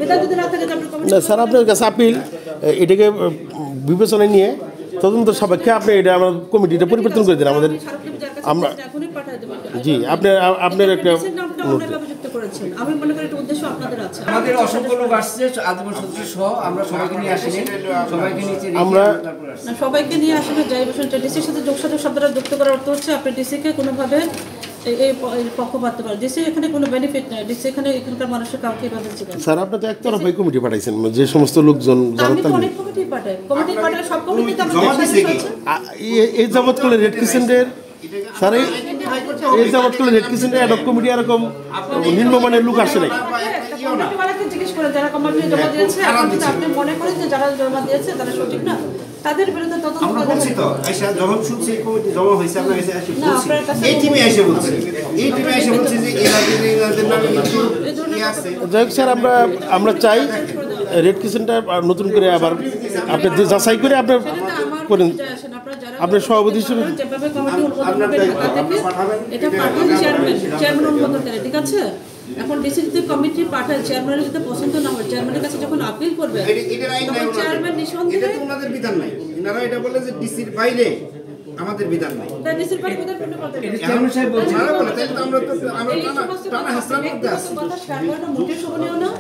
না স্যার, আপনার কাছে আপিল এটাকে বিবেচনায় নিয়ে তদন্ত সাপেক্ষে আপনি এটা আমার কমিটিটা পরিবর্তন করে দিন আমাদের। আমরা জি আপনার একটা আমি মনে করি এটা উদ্দেশ্য আপনাদের আছে। আমাদের অসংখ্য লোক আসছে আদিবাসী সদস্য সহ, আমরা সবাইকে নিয়ে আসিনি, সবাইকে নিয়ে আসলে যাই বসেন ডিসির সাথে যোগসাযোগ শব্দটা যুক্ত করার অর্থ হচ্ছে আপনি ডিসিকে কোনোভাবে এই পক্ষপাত পারেন। ডিসি এখানে কোনো বেনিফিট নেই, ডিসি এখানে এখানকার মানুষের কাউকে এভাবে ছিলেন। স্যার আপনি তো একতরফাই কমিটি পাঠাইছেন, যে সমস্ত লোকজন আমি অনেক কমিটি পাঠাই, সব কমিটিতে এই যাবৎ করলে রেড ক্রিসেন্টের স্যার এই যাবৎ করলে রেড ক্রিসেন্টের অ্যাডক কমিটি এরকম নিম্নমানের লোক আসে নাই। জিজ্ঞেস করে যারা কমিটি জমা দিয়েছে, আপনি মনে করেন যে যারা জমা দিয়েছে তারা সঠিক না, তাদের বিরুদ্ধে তদন্ত আমরা বলছি তো আইসা যখন শুনছি কমিটি জমা হয়েছে আপনার কাছে আসি বলছি, এই টিমে এসে বলছি যে এনাদের নামে কিছু আছে। যাই হোক স্যার, আমরা চাই রেড ক্রিসেন্টটা নতুন করে আবার আপনি যে যাচাই করে আপনার করেন, আপনার সভাপতি হিসেবে যেভাবে কমিটি অনুমোদন করবে ঢাকা থেকে এটা পাঠান চেয়ারম্যান অনুমোদন করে, ঠিক আছে? এখন ডিসি যদি কমিটি পাঠায়, চেয়ারম্যানের যদি পছন্দ না হয়, চেয়ারম্যানের কাছে যখন আপিল করবে তখন চেয়ারম্যান নিঃসন্দেহে এটা তো ওনাদের বিধান নাই, এনারা এটা বলে যে ডিসির বাইরে আমাদের বিধান নাই। ডিসির বাইরে কোথায় কোনো কথা নেই, চেয়ারম্যান সাহেব বলছেন ওনারা বলে তাই তো আমরা টানা হাসলার মধ্যে আছি। কথা শেয়ার করাটা মোটেই শোভনীয় না।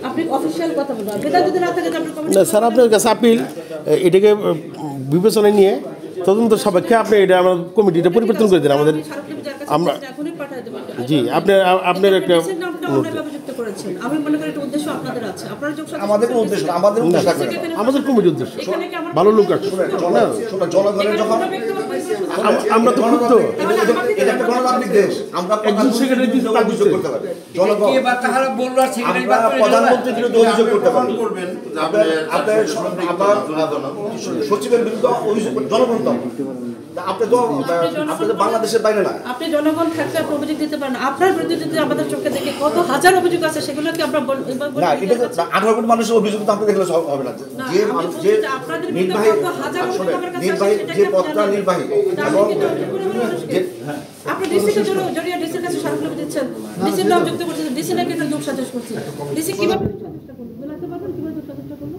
আপনি অফিশিয়াল কথা বলবেন, এটা যদি না থাকে আপনি কমিটি না স্যার, আপনার কাছে আপিল এটাকে বিবেচনায় নিয়ে তদন্ত সাপেক্ষে আপনি এটা আমার কমিটিটা পরিবর্তন করে দিন আমাদের। আমরা জি আপনার একটা আমি মনে করি এটা উদ্দেশ্য আপনাদের আছে, আপনারা আমাদের উদ্দেশ্য আমাদের কমিটির উদ্দেশ্য ভালো লোক আছে না, জনগণের যখন আমরা তো ক্ষুব্ধ, এটা একটা গণতান্ত্রিক দেশ, আমরা একজন সেক্রেটারি দিতে অভিযোগ করতে পারি, জনগণ কে বা তাহারা বললো আর সেক্রেটারি আমরা প্রধানমন্ত্রীর বিরুদ্ধে অভিযোগ করতে পারি, করবেন আপনার সচিবের বিরুদ্ধে অভিযোগ জনগণ তো আপনি তো বাংলাদেশের বাইরে না, আপনি জনগণ থাকতে আপনি অভিযোগ দিতে পারেন। আপনার বিরুদ্ধে যদি আমাদের চোখে দেখে কত হাজার অভিযোগ আছে, সেগুলো কি আমরা না, এটা 18 কোটি মানুষের অভিযোগ তো আপনি দেখলে হবে না। যে মানুষ যে নির্বাহী যে পদটা নির্বাহী এবং আপনি ডিসিকে জড়িয়ে ডিসির কাছে স্মারকলিপি দিচ্ছেন, ডিসির নাম যুক্ত করছেন, ডিসি নাকি এটা যোগ সাজেশ করছে। ডিসি কিভাবে সাজেশটা করবে বলতে পারবেন, কিভাবে যোগ সাজেশটা করবে?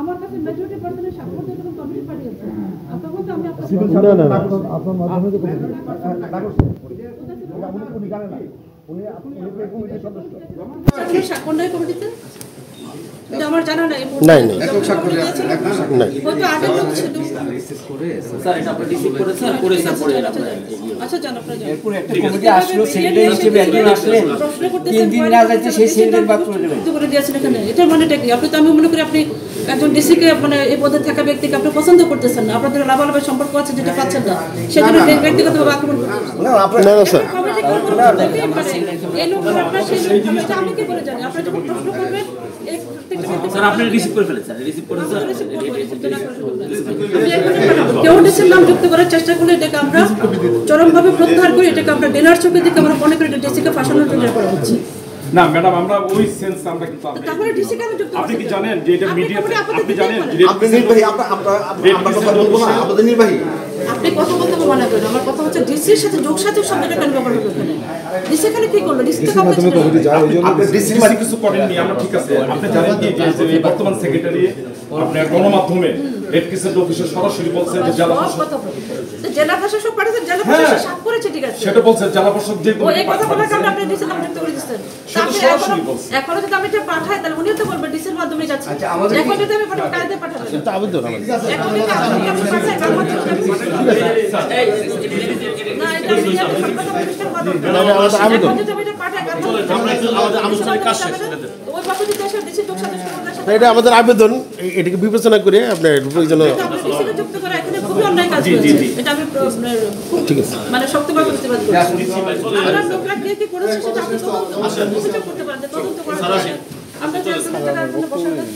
আমার কাছে মেজরিটি পার্সেন্টের সাপোর্ট দিয়ে কোনো কমিটি পাঠিয়েছে, আপনার বলতে আমি আপনার মাধ্যমে তো উনি জানেন না, উনি কমিটির সদস্য কোনটাই কমিটিতে এটা আমার জানা নাই। নাই একক স্বাক্ষর নাই হয়তো আগে লোক ছিল। স্যার এটা আপনি রিসিভ করেছেন, করে স্যার পড়ে আচ্ছা জান, আপনারা জানেন এরপর একটা কমিটি আসলো, সেক্রেটারি হিসেবে একজন আসলেন, প্রশ্ন করতেছেন 3 দিন না যাচ্ছে সেই সেক্রেটারি বাদ করে দেবেন করে দিয়েছেন এখানে। এটার মানেটা কি? আপনি তো, আমি মনে করি আপনি একজন ডিসিকে মানে এই পদে থাকা ব্যক্তিকে আপনি পছন্দ করতেছেন না, আপনাদের লাভালাভের সম্পর্ক আছে যেটা পাচ্ছেন না, সেজন্য ব্যক্তিগতভাবে আক্রমণ করতেছেন। না স্যার, এই লোকগুলো আপনার সেই লোক, আমি কি করে জানি? আপনারা যখন প্রশ্ন করবেন স্যার আপনি রিসিভ করে ফেলেছেন, রিসিভ করেছেন, কেউ ডিসির নাম যুক্ত করার চেষ্টা করলে এটাকে আমরা চরমভাবে প্রত্যাহার করি। এটাকে আমরা ডেনার চোখে দিকে আমরা মনে করি এটা ডিসিকে ফাঁসানোর জন্য করা হচ্ছে। না ম্যাডাম, আমরা ওই সেন্স আমরা কিন্তু তাহলে ডিসিকে আমি যুক্ত আপনি কি জানেন যে এটা মিডিয়াতে, আপনি জানেন আপনি নির্বাহী, আমরা কথা বলবো না, আমাদের নির্বাহী আপনি কথা বলতে মনে করেন। আমার কথা হচ্ছে ডিসির সাথে যোগসাযোগ শব্দটা কেন ব্যবহার হবে এখানে? ডিসি এখানে কি করলো? ডিসি তো আপনি ডিসি কিছু করেননি, আমরা ঠিক আছে। আপনি জানেন কি যে এই বর্তমান সেক্রেটারি আপনার গণমাধ্যমে রেড ক্রিসেন্ট অফিসে সরাসরি বলছে যে জেলা প্রশাসক পাঠিয়েছেন, জেলা প্রশাসক সাফ করেছে, ঠিক আছে, সেটা বলছে জেলা প্রশাসক যে এই কথা বলার কারণে আপনি ডিসির নাম যুক্ত করে দিচ্ছেন। এখনো যদি আমি এটা পাঠাই তাহলে উনিও তো বলবেন ডিসির মাধ্যমে যাচ্ছে। এখন যদি আমি পাঠাবো কালকে পাঠাবো, এটা আবেদন আমাদের। এখন যদি আমি পাঠাই কালকে না, এটা আমি সরকার প্রতিষ্ঠান মাধ্যমে আবেদন এখন যদি আমি এটা পাঠাই কালকে আমাদের আনুষ্ঠানিক কাজ শেষ করে দেব। ওই পদ্ধতিতে এসে ডিসি যোগ সাজেশ করতে, এটা আমাদের আবেদন, এটাকে বিবেচনা করে আপনার প্রয়োজন ডিসিকে যুক্ত করা এখানে খুবই অন্যায় কাজ হয়েছে। এটা আমি ঠিক আছে মানে শক্তভাবে প্রতিবাদ করছি। আমরা লোকরা কি করেছে সেটা আপনি তদন্ত করতে পারেন, তদন্ত করা আমরা যে আপনাদের বসাবেন